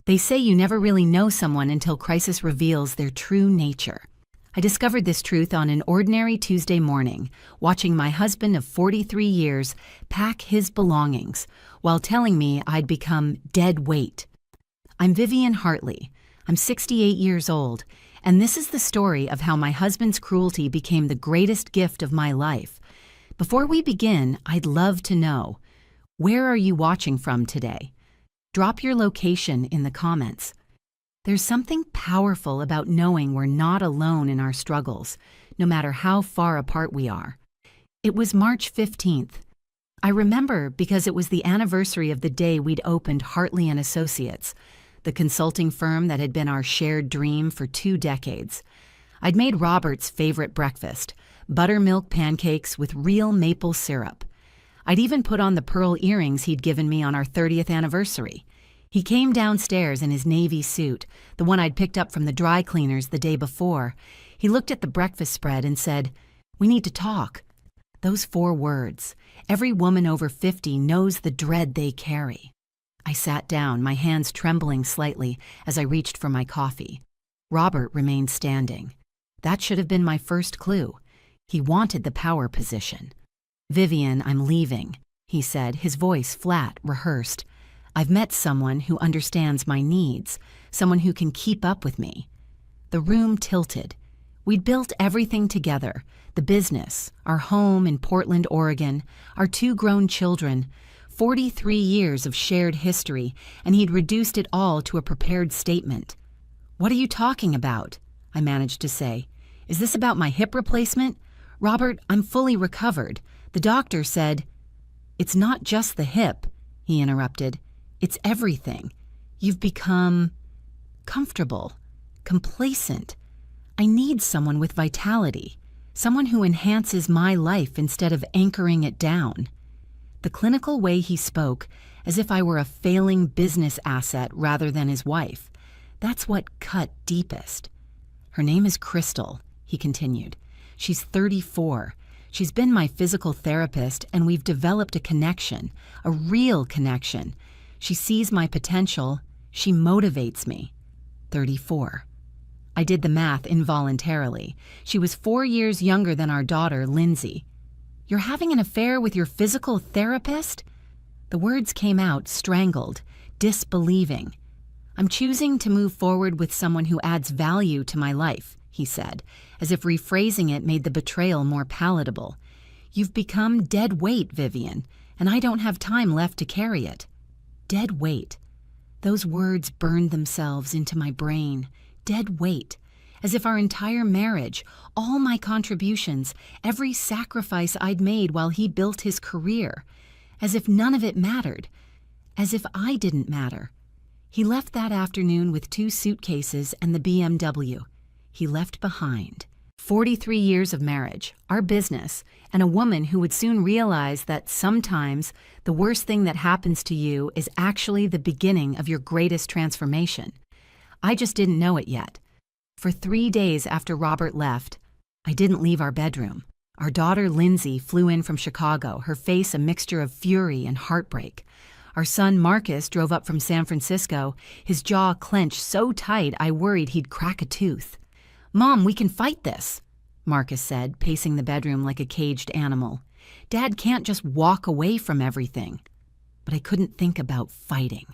They say you never really know someone until crisis reveals their true nature. I discovered this truth on an ordinary Tuesday morning, watching my husband of 43 years pack his belongings while telling me I'd become dead weight. I'm Vivian Hartley. I'm 68 years old, and this is the story of how my husband's cruelty became the greatest gift of my life. Before we begin, I'd love to know, where are you watching from today? Drop your location in the comments. There's something powerful about knowing we're not alone in our struggles, no matter how far apart we are. It was March 15th. I remember because it was the anniversary of the day we'd opened Hartley & Associates, the consulting firm that had been our shared dream for 2 decades. I'd made Robert's favorite breakfast, buttermilk pancakes with real maple syrup. I'd even put on the pearl earrings he'd given me on our 30th anniversary. He came downstairs in his navy suit, the one I'd picked up from the dry cleaners the day before. He looked at the breakfast spread and said, "We need to talk." Those 4 words. Every woman over 50 knows the dread they carry. I sat down, my hands trembling slightly as I reached for my coffee. Robert remained standing. That should have been my first clue. He wanted the power position. "Vivian, I'm leaving," he said, his voice flat, rehearsed. "I've met someone who understands my needs, someone who can keep up with me." The room tilted. We'd built everything together, the business, our home in Portland, Oregon, our 2 grown children, 43 years of shared history, and he'd reduced it all to a prepared statement. "What are you talking about?" I managed to say. "Is this about my hip replacement? Robert, I'm fully recovered. The doctor said—" "It's not just the hip," he interrupted. "It's everything. You've become comfortable, complacent. I need someone with vitality, someone who enhances my life instead of anchoring it down." The clinical way he spoke, as if I were a failing business asset rather than his wife, that's what cut deepest. "Her name is Crystal," he continued. "She's 34. She's been my physical therapist, and we've developed a connection, a real connection. She sees my potential. She motivates me." 34. I did the math involuntarily. She was 4 years younger than our daughter, Lindsay. "You're having an affair with your physical therapist?" The words came out strangled, disbelieving. "I'm choosing to move forward with someone who adds value to my life," he said, as if rephrasing it made the betrayal more palatable. "You've become dead weight, Vivian, and I don't have time left to carry it." Dead weight. Those words burned themselves into my brain. Dead weight. As if our entire marriage, all my contributions, every sacrifice I'd made while he built his career, as if none of it mattered. As if I didn't matter. He left that afternoon with 2 suitcases and the BMW. He left behind 43 years of marriage, our business, and a woman who would soon realize that sometimes the worst thing that happens to you is actually the beginning of your greatest transformation. I just didn't know it yet. For 3 days after Robert left, I didn't leave our bedroom. Our daughter Lindsay flew in from Chicago, her face a mixture of fury and heartbreak. Our son Marcus drove up from San Francisco, his jaw clenched so tight I worried he'd crack a tooth. "Mom, we can fight this," Marcus said, pacing the bedroom like a caged animal. "Dad can't just walk away from everything." But I couldn't think about fighting.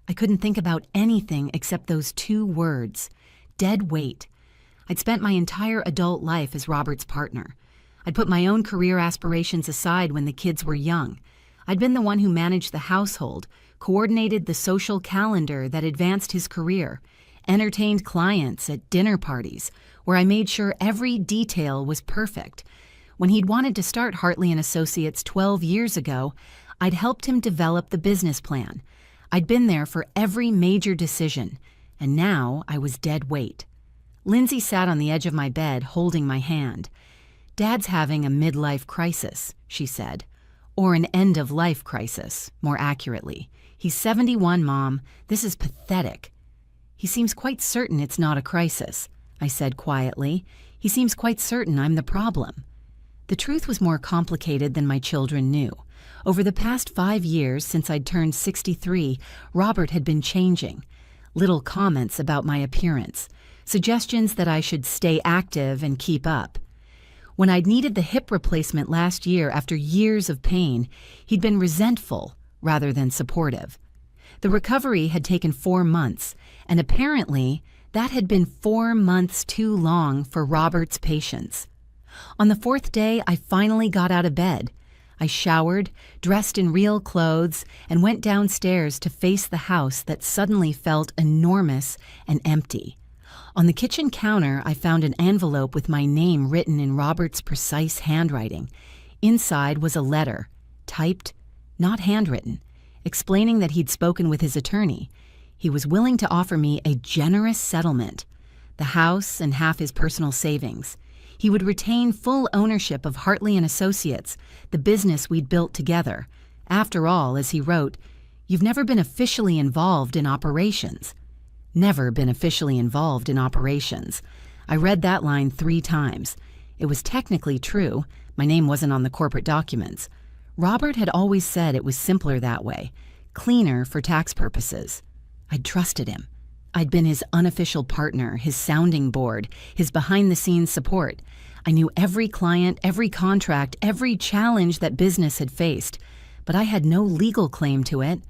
I couldn't think about anything except those 2 words, dead weight. I'd spent my entire adult life as Robert's partner. I'd put my own career aspirations aside when the kids were young. I'd been the one who managed the household, coordinated the social calendar that advanced his career, entertained clients at dinner parties, where I made sure every detail was perfect. When he'd wanted to start Hartley & Associates 12 years ago, I'd helped him develop the business plan. I'd been there for every major decision, and now I was dead weight. Lindsay sat on the edge of my bed, holding my hand. "Dad's having a midlife crisis," she said. Or an end-of-life crisis, more accurately. "He's 71, Mom. This is pathetic." "He seems quite certain it's not a crisis," I said quietly. "He seems quite certain I'm the problem." The truth was more complicated than my children knew. Over the past 5 years, since I'd turned 63, Robert had been changing. little comments about my appearance, suggestions that I should stay active and keep up. When I'd needed the hip replacement last year after years of pain, he'd been resentful rather than supportive. The recovery had taken 4 months, and apparently that had been 4 months too long for Robert's patience. On the 4th day, I finally got out of bed. I showered, dressed in real clothes, and went downstairs to face the house that suddenly felt enormous and empty. On the kitchen counter, I found an envelope with my name written in Robert's precise handwriting. Inside was a letter, typed, not handwritten, explaining that he'd spoken with his attorney. He was willing to offer me a generous settlement, the house and half his personal savings. He would retain full ownership of Hartley & Associates, the business we'd built together. After all, as he wrote, "You've never been officially involved in operations." Never been officially involved in operations. I read that line 3 times. It was technically true. My name wasn't on the corporate documents. Robert had always said it was simpler that way, cleaner for tax purposes. I'd trusted him. I'd been his unofficial partner, his sounding board, his behind-the-scenes support. I knew every client, every contract, every challenge that business had faced, but I had no legal claim to it.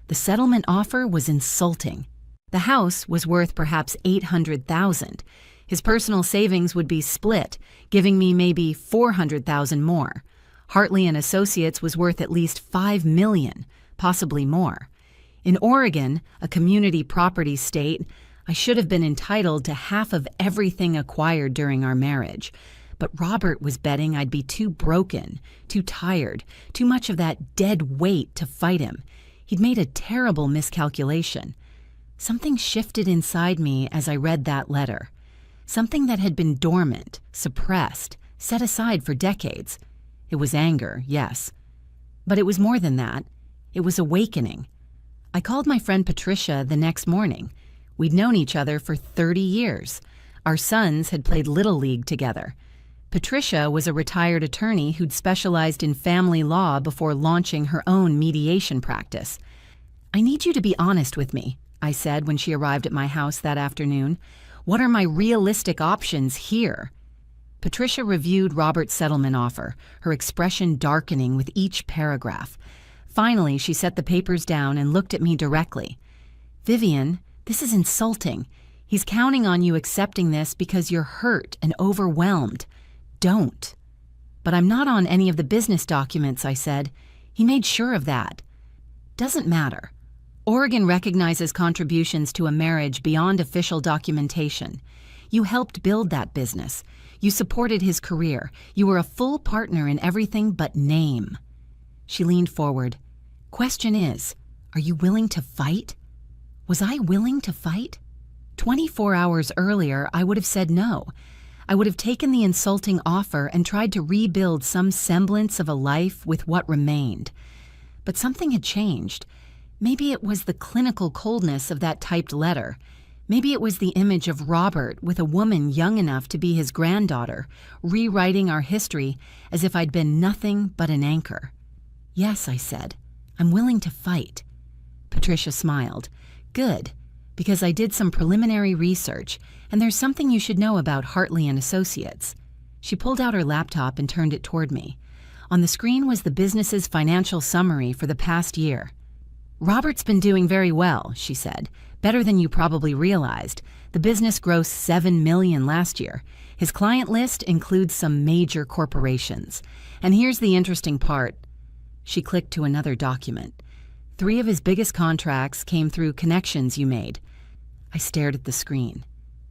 The settlement offer was insulting. The house was worth perhaps $800,000. His personal savings would be split, giving me maybe $400,000 more. Hartley & Associates was worth at least $5 million, possibly more. In Oregon, a community property state, I should have been entitled to half of everything acquired during our marriage. But Robert was betting I'd be too broken, too tired, too much of that dead weight to fight him. He'd made a terrible miscalculation. Something shifted inside me as I read that letter. Something that had been dormant, suppressed, set aside for decades. It was anger, yes. But it was more than that. It was awakening. I called my friend Patricia the next morning. We'd known each other for 30 years. Our sons had played Little League together. Patricia was a retired attorney who'd specialized in family law before launching her own mediation practice. "I need you to be honest with me," I said when she arrived at my house that afternoon. "What are my realistic options here?" Patricia reviewed Robert's settlement offer, her expression darkening with each paragraph. Finally, she set the papers down and looked at me directly. "Vivian, this is insulting. He's counting on you accepting this because you're hurt and overwhelmed. Don't." "But I'm not on any of the business documents," I said. "He made sure of that." "Doesn't matter. Oregon recognizes contributions to a marriage beyond official documentation. You helped build that business. You supported his career. You were a full partner in everything but name." She leaned forward. "Question is, are you willing to fight?" Was I willing to fight? 24 hours earlier, I would have said no. I would have taken the insulting offer and tried to rebuild some semblance of a life with what remained. But something had changed. Maybe it was the clinical coldness of that typed letter. Maybe it was the image of Robert with a woman young enough to be his granddaughter, rewriting our history as if I'd been nothing but an anchor. "Yes," I said. "I'm willing to fight." Patricia smiled. "Good, because I did some preliminary research, and there's something you should know about Hartley & Associates." She pulled out her laptop and turned it toward me. On the screen was the business's financial summary for the past year. "Robert's been doing very well," she said. "Better than you probably realized. The business grossed $7 million last year. His client list includes some major corporations. And here's the interesting part." She clicked to another document. 3 of his biggest contracts came through connections you made." I stared at the screen.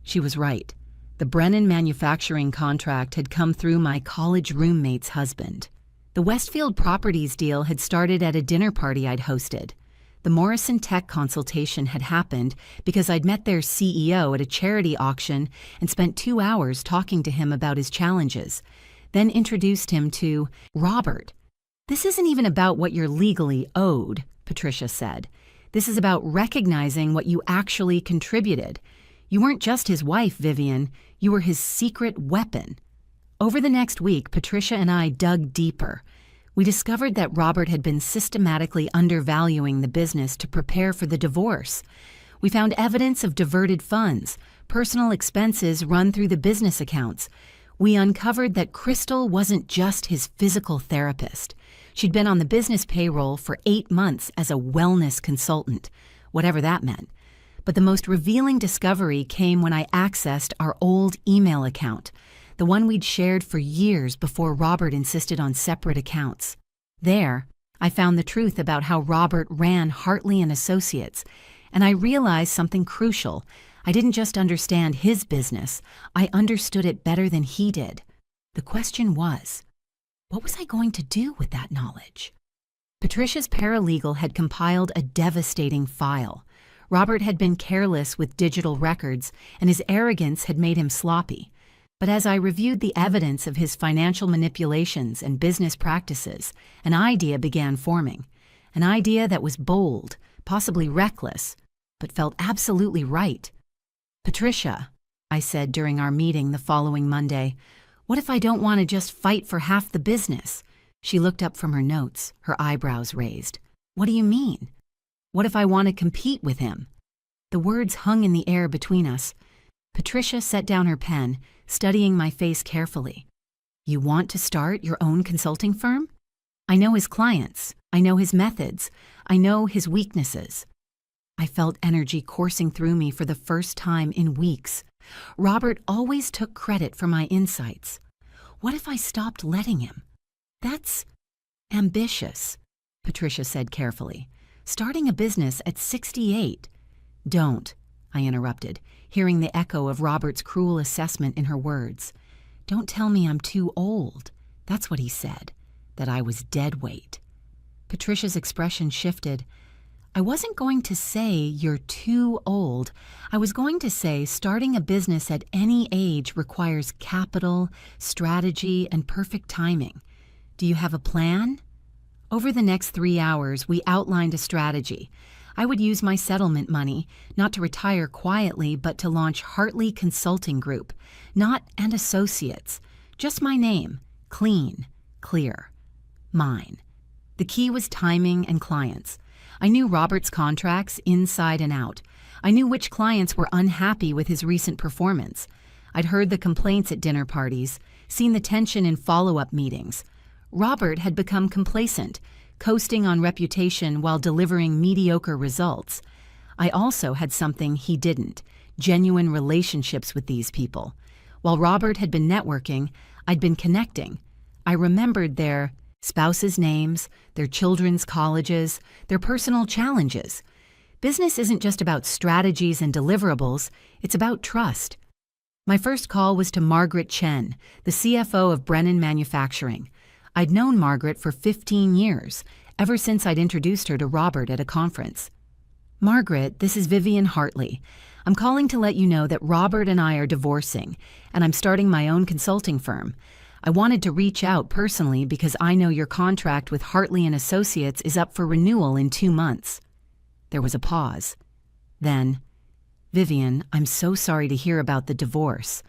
She was right. The Brennan manufacturing contract had come through my college roommate's husband. The Westfield Properties deal had started at a dinner party I'd hosted. The Morrison Tech consultation had happened because I'd met their CEO at a charity auction and spent 2 hours talking to him about his challenges, then introduced him to Robert. "This isn't even about what you're legally owed," Patricia said. "This is about recognizing what you actually contributed. You weren't just his wife, Vivian. You were his secret weapon." Over the next week, Patricia and I dug deeper. We discovered that Robert had been systematically undervaluing the business to prepare for the divorce. We found evidence of diverted funds, personal expenses run through the business accounts. We uncovered that Crystal wasn't just his physical therapist. She'd been on the business payroll for 8 months as a wellness consultant, whatever that meant. But the most revealing discovery came when I accessed our old email account, the one we'd shared for years before Robert insisted on separate accounts. There, I found the truth about how Robert ran Hartley and Associates, and I realized something crucial. I didn't just understand his business, I understood it better than he did. The question was, what was I going to do with that knowledge? Patricia's paralegal had compiled a devastating file. Robert had been careless with digital records, and his arrogance had made him sloppy. But as I reviewed the evidence of his financial manipulations and business practices, an idea began forming. An idea that was bold, possibly reckless, but felt absolutely right. "Patricia," I said during our meeting the following Monday, "what if I don't want to just fight for half the business?" She looked up from her notes, her eyebrows raised. "What do you mean?" "What if I want to compete with him?" The words hung in the air between us. Patricia set down her pen, studying my face carefully. "You want to start your own consulting firm?" "I know his clients. I know his methods. I know his weaknesses." I felt energy coursing through me for the first time in weeks. Robert always took credit for my insights. What if I stopped letting him? "That's ambitious," Patricia said carefully. "Starting a business at 68. "Don't," I interrupted, hearing the echo of Robert's cruel assessment in her words. "Don't tell me I'm too old." That's what he said, that I was dead weight. Patricia's expression shifted. "I wasn't going to say you're too old. I was going to say starting a business at any age requires capital, strategy, and perfect timing. Do you have a plan?" Over the next 3 hours, we outlined a strategy. I would use my settlement money, not to retire quietly, but to launch Hartley Consulting Group, not and Associates, just my name, clean, clear, mine. The key was timing and clients. I knew Robert's contracts inside and out. I knew which clients were unhappy with his recent performance. I'd heard the complaints at dinner parties, seen the tension in follow-up meetings. Robert had become complacent, coasting on reputation while delivering mediocre results. I also had something he didn't, genuine relationships with these people. While Robert had been networking, I'd been connecting. I remembered their spouses' names, their children's colleges, their personal challenges. Business isn't just about strategies and deliverables, it's about trust. My first call was to Margaret Chen, the CFO of Brennan Manufacturing. I'd known Margaret for 15 years, ever since I'd introduced her to Robert at a conference. "Margaret, this is Vivian Hartley. I'm calling to let you know that Robert and I are divorcing, and I'm starting my own consulting firm. I wanted to reach out personally because I know your contract with Hartley and Associates is up for renewal in 2 months." There was a pause. Then, "Vivian, I'm so sorry to hear about the divorce,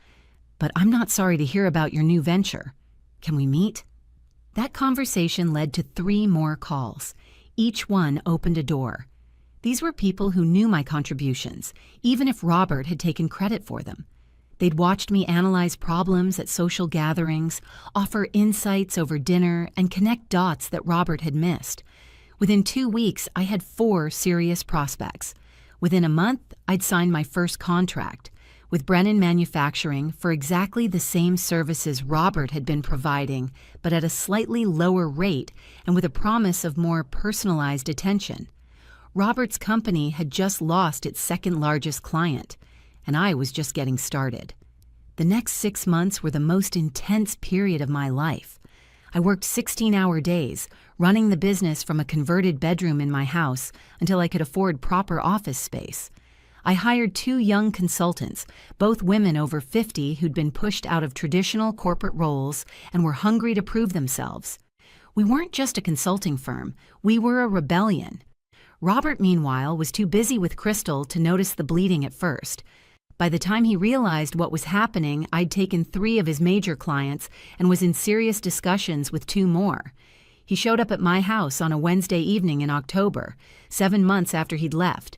but I'm not sorry to hear about your new venture. Can we meet?" That conversation led to 3 more calls. Each one opened a door. These were people who knew my contributions, even if Robert had taken credit for them. They'd watched me analyze problems at social gatherings, offer insights over dinner, and connect dots that Robert had missed. Within 2 weeks, I had 4 serious prospects. Within a month, I'd signed my first contract with Brennan Manufacturing for exactly the same services Robert had been providing, but at a slightly lower rate and with a promise of more personalized attention. Robert's company had just lost its second largest client, and I was just getting started. The next 6 months were the most intense period of my life. I worked 16-hour days, running the business from a converted bedroom in my house until I could afford proper office space. I hired 2 young consultants, both women over 50 who'd been pushed out of traditional corporate roles and were hungry to prove themselves. We weren't just a consulting firm, we were a rebellion. Robert, meanwhile, was too busy with Crystal to notice the bleeding at first. By the time he realized what was happening, I'd taken 3 of his major clients and was in serious discussions with 2 more. He showed up at my house on a Wednesday evening in October, 7 months after he'd left.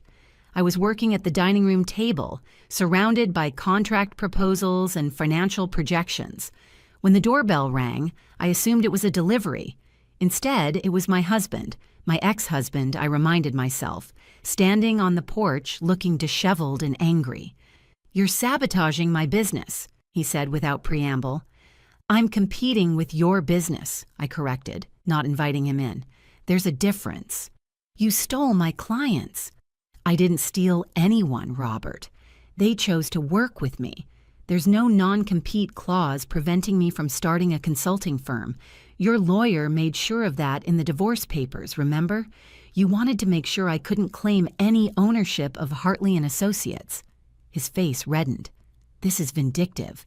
I was working at the dining room table, surrounded by contract proposals and financial projections. When the doorbell rang, I assumed it was a delivery. Instead, it was my husband, my ex-husband, I reminded myself, standing on the porch looking disheveled and angry. "You're sabotaging my business," he said without preamble. "I'm competing with your business," I corrected, not inviting him in. "There's a difference." "You stole my clients." "I didn't steal anyone, Robert. They chose to work with me. There's no non-compete clause preventing me from starting a consulting firm. Your lawyer made sure of that in the divorce papers, remember? You wanted to make sure I couldn't claim any ownership of Hartley and Associates." His face reddened. "This is vindictive.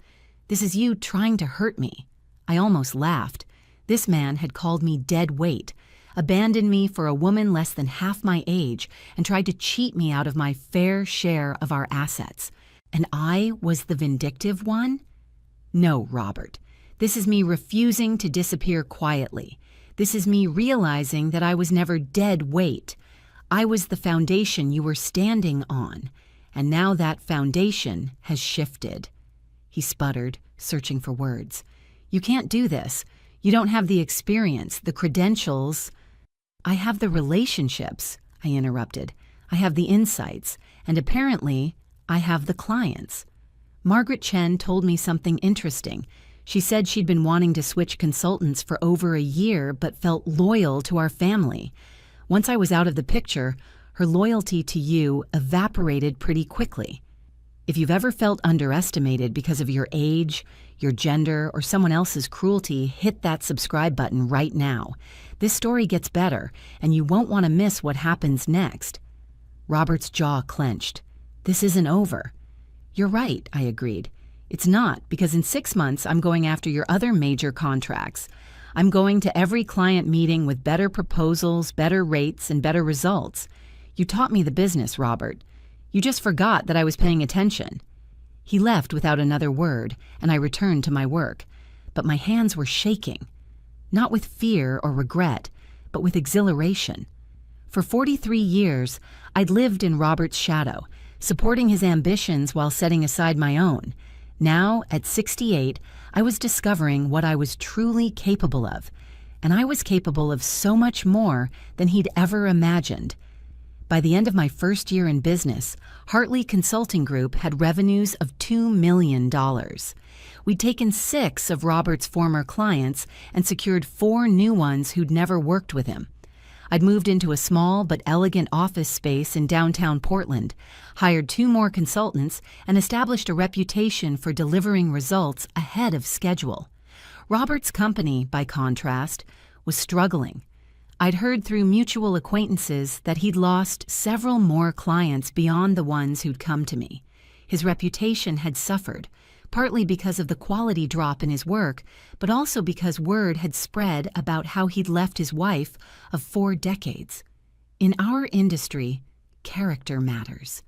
This is you trying to hurt me." I almost laughed. This man had called me dead weight, abandoned me for a woman less than half my age, and tried to cheat me out of my fair share of our assets. And I was the vindictive one? No, Robert. This is me refusing to disappear quietly. This is me realizing that I was never dead weight. I was the foundation you were standing on, and now that foundation has shifted. He sputtered, searching for words. "You can't do this. You don't have the experience, the credentials." "I have the relationships," I interrupted. "I have the insights, and apparently, I have the clients." Margaret Chen told me something interesting. She said she'd been wanting to switch consultants for over a year but felt loyal to our family. Once I was out of the picture, her loyalty to you evaporated pretty quickly. If you've ever felt underestimated because of your age, your gender, or someone else's cruelty, hit that subscribe button right now. This story gets better, and you won't want to miss what happens next. Robert's jaw clenched. "This isn't over." "You're right," I agreed. "It's not, because in 6 months I'm going after your other major contracts. I'm going to every client meeting with better proposals, better rates, and better results. You taught me the business, Robert. You just forgot that I was paying attention." He left without another word, and I returned to my work. But my hands were shaking. Not with fear or regret, but with exhilaration. For 43 years, I'd lived in Robert's shadow, supporting his ambitions while setting aside my own. Now, at 68, I was discovering what I was truly capable of, and I was capable of so much more than he'd ever imagined. By the end of my first year in business, Hartley Consulting Group had revenues of $2 million. We'd taken 6 of Robert's former clients and secured 4 new ones who'd never worked with him. I'd moved into a small but elegant office space in downtown Portland, hired 2 more consultants, and established a reputation for delivering results ahead of schedule. Robert's company, by contrast, was struggling. I'd heard through mutual acquaintances that he'd lost several more clients beyond the ones who'd come to me. His reputation had suffered, partly because of the quality drop in his work, but also because word had spread about how he'd left his wife of 4 decades. In our industry, character matters.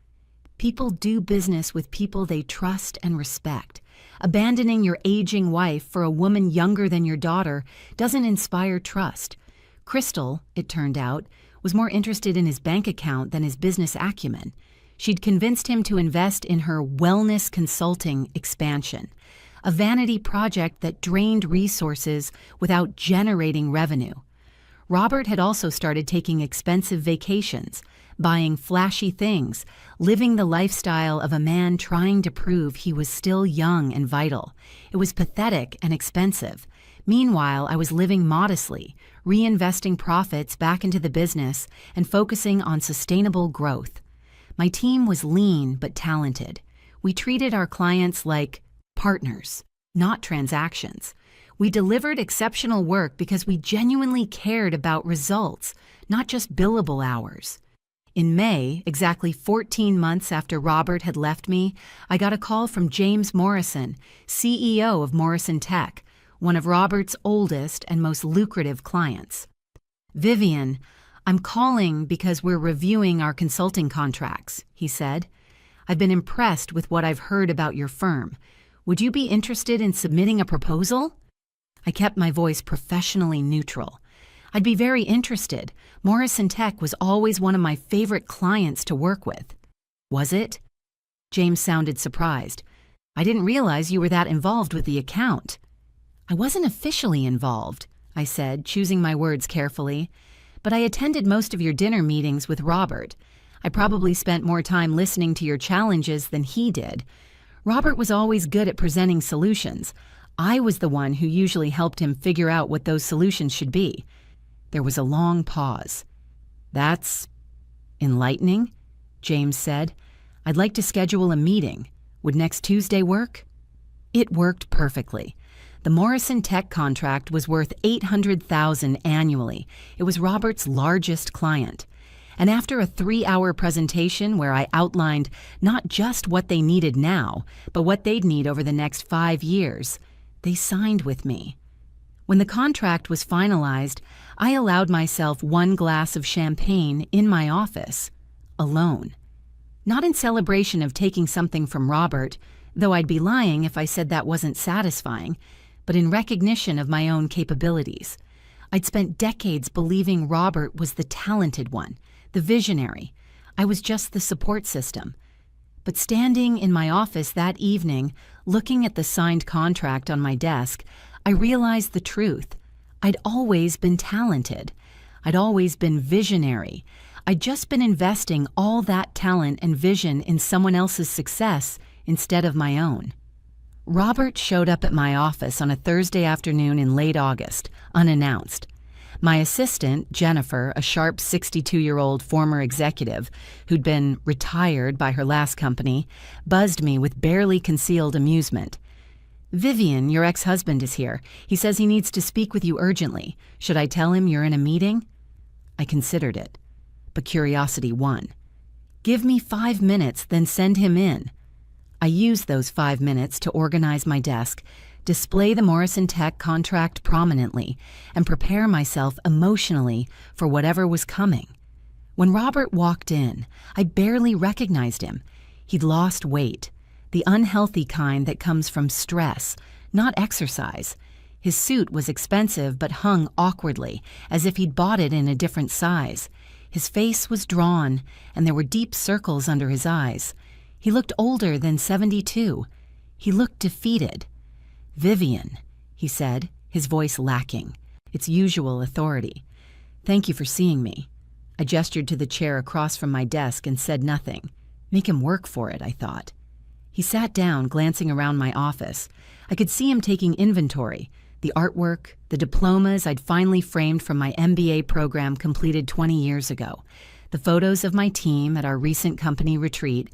People do business with people they trust and respect. Abandoning your aging wife for a woman younger than your daughter doesn't inspire trust. Crystal, it turned out, was more interested in his bank account than his business acumen. She'd convinced him to invest in her wellness consulting expansion, a vanity project that drained resources without generating revenue. Robert had also started taking expensive vacations, buying flashy things, living the lifestyle of a man trying to prove he was still young and vital. It was pathetic and expensive. Meanwhile, I was living modestly, reinvesting profits back into the business and focusing on sustainable growth. My team was lean but talented. We treated our clients like partners, not transactions. We delivered exceptional work because we genuinely cared about results, not just billable hours. In May, exactly 14 months after Robert had left me, I got a call from James Morrison, CEO of Morrison Tech, one of Robert's oldest and most lucrative clients. "Vivian, I'm calling because we're reviewing our consulting contracts," he said. "I've been impressed with what I've heard about your firm. Would you be interested in submitting a proposal?" I kept my voice professionally neutral. I'd be very interested. Morrison Tech was always one of my favorite clients to work with. Was it? James sounded surprised. I didn't realize you were that involved with the account. I wasn't officially involved, I said, choosing my words carefully, but I attended most of your dinner meetings with Robert. I probably spent more time listening to your challenges than he did. Robert was always good at presenting solutions. I was the one who usually helped him figure out what those solutions should be. There was a long pause. That's enlightening, James said. I'd like to schedule a meeting. Would next Tuesday work? It worked perfectly. The Morrison Tech contract was worth $800,000 annually. It was Robert's largest client. And after a 3-hour presentation where I outlined not just what they needed now, but what they'd need over the next 5 years, they signed with me. When the contract was finalized, I allowed myself 1 glass of champagne in my office, alone. Not in celebration of taking something from Robert, though I'd be lying if I said that wasn't satisfying, but in recognition of my own capabilities. I'd spent decades believing Robert was the talented one, the visionary. I was just the support system. But standing in my office that evening, looking at the signed contract on my desk, I realized the truth. I'd always been talented. I'd always been visionary. I'd just been investing all that talent and vision in someone else's success instead of my own. Robert showed up at my office on a Thursday afternoon in late August, unannounced. My assistant, Jennifer, a sharp 62-year-old former executive who'd been retired by her last company, buzzed me with barely concealed amusement. "Vivian, your ex-husband is here. He says he needs to speak with you urgently. Should I tell him you're in a meeting?" I considered it, but curiosity won. "Give me 5 minutes, then send him in." I used those 5 minutes to organize my desk, display the Morrison Tech contract prominently, and prepare myself emotionally for whatever was coming. When Robert walked in, I barely recognized him. He'd lost weight, the unhealthy kind that comes from stress, not exercise. His suit was expensive but hung awkwardly, as if he'd bought it in a different size. His face was drawn, and there were deep circles under his eyes. He looked older than 72. He looked defeated. "Vivian," he said, his voice lacking its usual authority. "Thank you for seeing me." I gestured to the chair across from my desk and said nothing. Make him work for it, I thought. He sat down, glancing around my office. I could see him taking inventory, the artwork, the diplomas I'd finally framed from my MBA program completed 20 years ago, the photos of my team at our recent company retreat,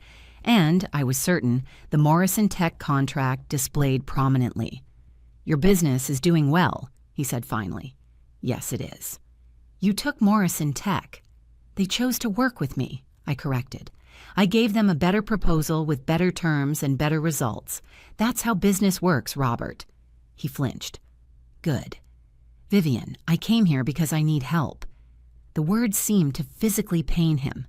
and, I was certain, the Morrison Tech contract displayed prominently. "Your business is doing well," he said finally. "Yes, it is." "You took Morrison Tech." "They chose to work with me," I corrected. "I gave them a better proposal with better terms and better results. That's how business works, Robert." He flinched. "Good. Vivian, I came here because I need help." The words seemed to physically pain him.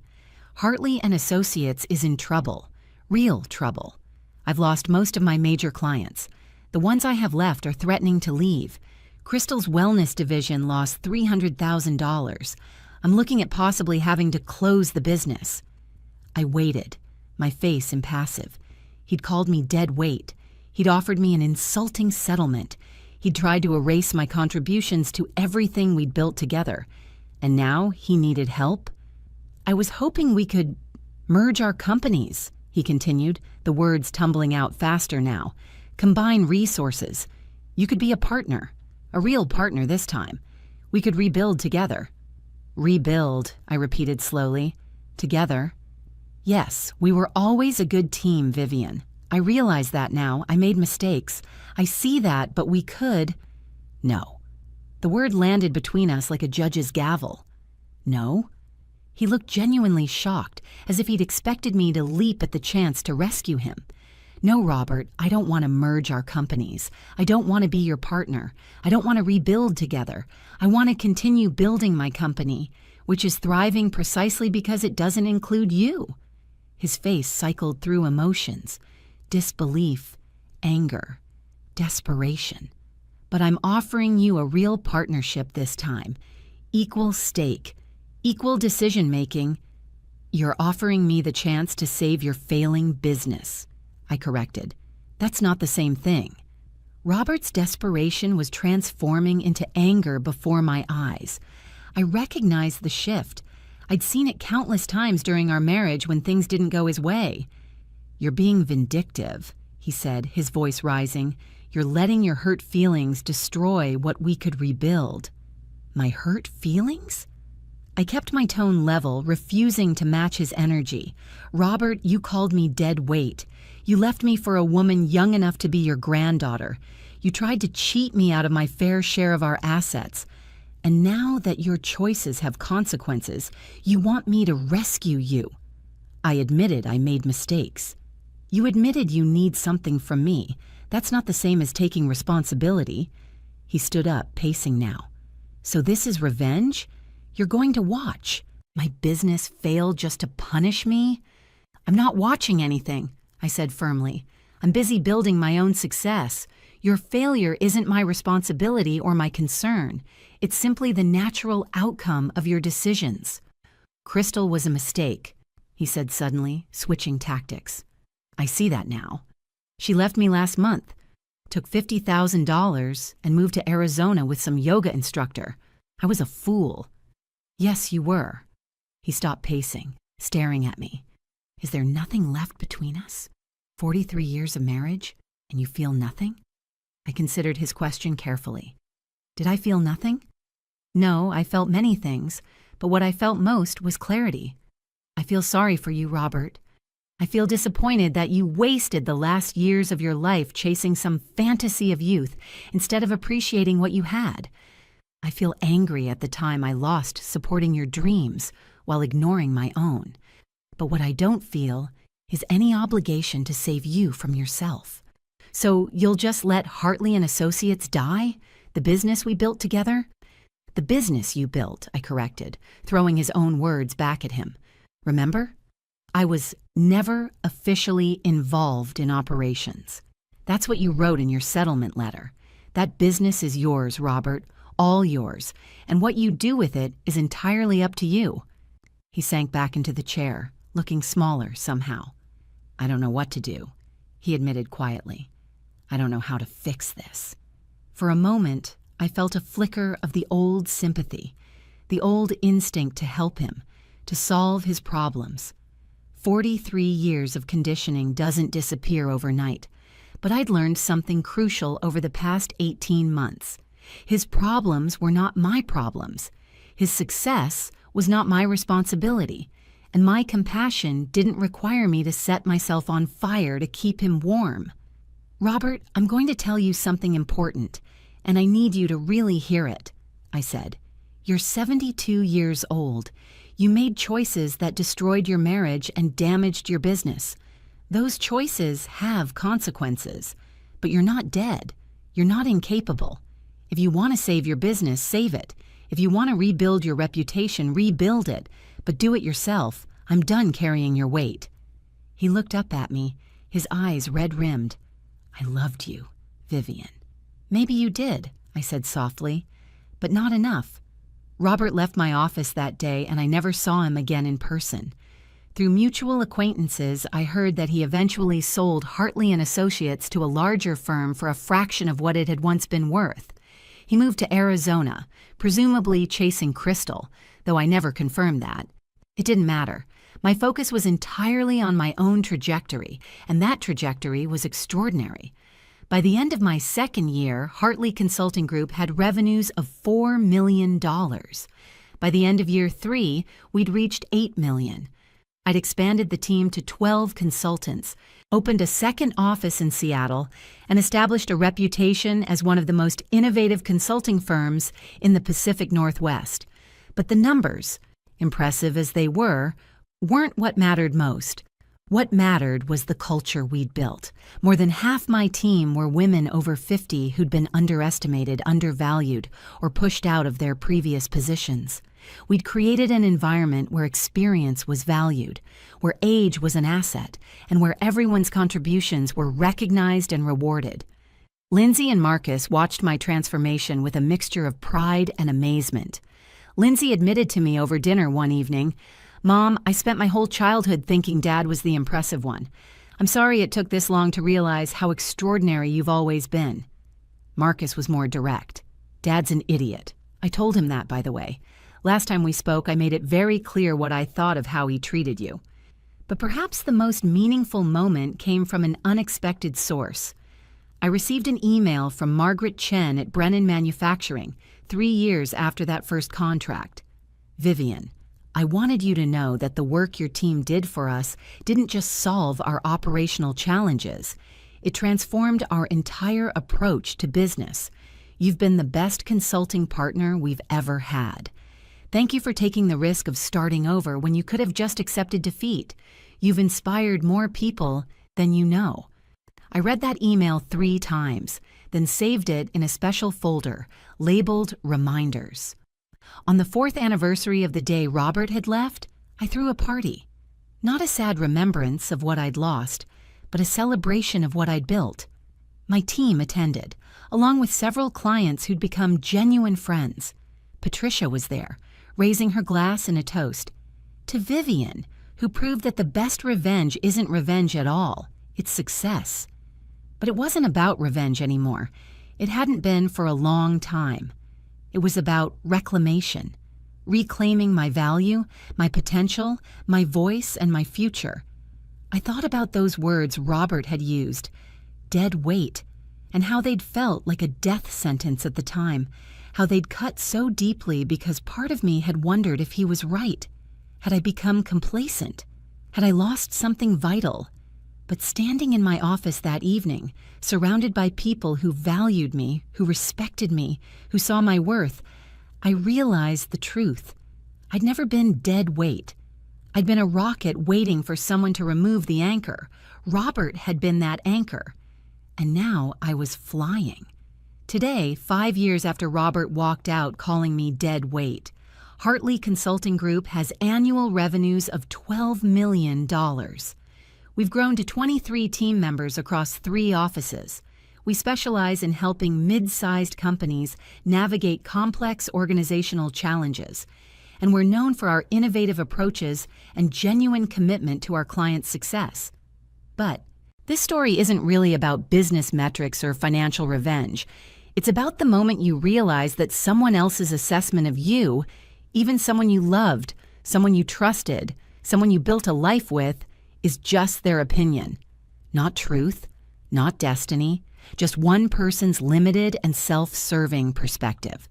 Hartley and Associates is in trouble, real trouble. I've lost most of my major clients. The ones I have left are threatening to leave. Crystal's wellness division lost $300,000. I'm looking at possibly having to close the business. I waited, my face impassive. He'd called me dead weight. He'd offered me an insulting settlement. He'd tried to erase my contributions to everything we'd built together. And now he needed help? "I was hoping we could merge our companies," he continued, the words tumbling out faster now. "Combine resources. You could be a partner, a real partner this time. We could rebuild together." "Rebuild," I repeated slowly. "Together." "Yes, we were always a good team, Vivian. I realize that now. I made mistakes. I see that, but we could—" "No." The word landed between us like a judge's gavel. "No?" He looked genuinely shocked, as if he'd expected me to leap at the chance to rescue him. "No, Robert, I don't want to merge our companies. I don't want to be your partner. I don't want to rebuild together. I want to continue building my company, which is thriving precisely because it doesn't include you." His face cycled through emotions: disbelief, anger, desperation. "But I'm offering you a real partnership this time. Equal stake. Equal decision-making." You're offering me the chance to save your failing business, I corrected. That's not the same thing. Robert's desperation was transforming into anger before my eyes. I recognized the shift. I'd seen it countless times during our marriage when things didn't go his way. You're being vindictive, he said, his voice rising. You're letting your hurt feelings destroy what we could rebuild. My hurt feelings? I kept my tone level, refusing to match his energy. Robert, you called me dead weight. You left me for a woman young enough to be your granddaughter. You tried to cheat me out of my fair share of our assets. And now that your choices have consequences, you want me to rescue you. I admitted I made mistakes. You admitted you need something from me. That's not the same as taking responsibility. He stood up, pacing now. So this is revenge? You're going to watch. My business failed just to punish me? I'm not watching anything, I said firmly. I'm busy building my own success. Your failure isn't my responsibility or my concern. It's simply the natural outcome of your decisions. Crystal was a mistake, he said suddenly, switching tactics. I see that now. She left me last month, took $50,000 and moved to Arizona with some yoga instructor. I was a fool. Yes, you were. He stopped pacing, staring at me. Is there nothing left between us? 43 years of marriage, and you feel nothing? I considered his question carefully. Did I feel nothing? No, I felt many things, but what I felt most was clarity. I feel sorry for you, Robert. I feel disappointed that you wasted the last years of your life chasing some fantasy of youth instead of appreciating what you had. I feel angry at the time I lost supporting your dreams while ignoring my own. But what I don't feel is any obligation to save you from yourself. So you'll just let Hartley and Associates die? The business we built together? The business you built, I corrected, throwing his own words back at him. Remember? I was never officially involved in operations. That's what you wrote in your settlement letter. That business is yours, Robert, all yours, and what you do with it is entirely up to you. He sank back into the chair, looking smaller somehow. I don't know what to do, he admitted quietly. I don't know how to fix this. For a moment, I felt a flicker of the old sympathy, the old instinct to help him, to solve his problems. 43 years of conditioning doesn't disappear overnight, but I'd learned something crucial over the past 18 months. His problems were not my problems. His success was not my responsibility, and my compassion didn't require me to set myself on fire to keep him warm. Robert, I'm going to tell you something important, and I need you to really hear it, I said. You're 72 years old. You made choices that destroyed your marriage and damaged your business. Those choices have consequences, but you're not dead. You're not incapable. If you want to save your business, save it. If you want to rebuild your reputation, rebuild it, but do it yourself. I'm done carrying your weight. He looked up at me, his eyes red-rimmed. I loved you, Vivian. Maybe you did, I said softly, but not enough. Robert left my office that day and I never saw him again in person. Through mutual acquaintances, I heard that he eventually sold Hartley and Associates to a larger firm for a fraction of what it had once been worth. He moved to Arizona, presumably chasing Crystal, though I never confirmed that. It didn't matter. My focus was entirely on my own trajectory, and that trajectory was extraordinary. By the end of my second year, Hartley Consulting Group had revenues of $4 million. By the end of year 3, we'd reached $8 million. I'd expanded the team to 12 consultants, opened a second office in Seattle, and established a reputation as one of the most innovative consulting firms in the Pacific Northwest. But the numbers, impressive as they were, weren't what mattered most. What mattered was the culture we'd built. More than half my team were women over 50 who'd been underestimated, undervalued, or pushed out of their previous positions. We'd created an environment where experience was valued, where age was an asset, and where everyone's contributions were recognized and rewarded. Lindsay and Marcus watched my transformation with a mixture of pride and amazement. Lindsay admitted to me over dinner one evening, Mom, I spent my whole childhood thinking Dad was the impressive one. I'm sorry it took this long to realize how extraordinary you've always been. Marcus was more direct. Dad's an idiot. I told him that, by the way. Last time we spoke, I made it very clear what I thought of how he treated you. But perhaps the most meaningful moment came from an unexpected source. I received an email from Margaret Chen at Brennan Manufacturing 3 years after that first contract. Vivian, I wanted you to know that the work your team did for us didn't just solve our operational challenges. It transformed our entire approach to business. You've been the best consulting partner we've ever had. Thank you for taking the risk of starting over when you could have just accepted defeat. You've inspired more people than you know. I read that email 3 times, then saved it in a special folder labeled Reminders. On the 4th anniversary of the day Robert had left, I threw a party. Not a sad remembrance of what I'd lost, but a celebration of what I'd built. My team attended, along with several clients who'd become genuine friends. Patricia was there, raising her glass in a toast. To Vivian, who proved that the best revenge isn't revenge at all, it's success. But it wasn't about revenge anymore. It hadn't been for a long time. It was about reclamation, reclaiming my value, my potential, my voice, and my future. I thought about those words Robert had used, dead weight, and how they'd felt like a death sentence at the time, how they'd cut so deeply because part of me had wondered if he was right. Had I become complacent? Had I lost something vital? But standing in my office that evening, surrounded by people who valued me, who respected me, who saw my worth, I realized the truth. I'd never been dead weight. I'd been a rocket waiting for someone to remove the anchor. Robert had been that anchor. And now I was flying. Today, 5 years after Robert walked out calling me dead weight, Hartley Consulting Group has annual revenues of $12 million. We've grown to 23 team members across 3 offices. We specialize in helping mid-sized companies navigate complex organizational challenges, and we're known for our innovative approaches and genuine commitment to our clients' success. But this story isn't really about business metrics or financial revenge. It's about the moment you realize that someone else's assessment of you, even someone you loved, someone you trusted, someone you built a life with, is just their opinion. Not truth, not destiny, just one person's limited and self-serving perspective.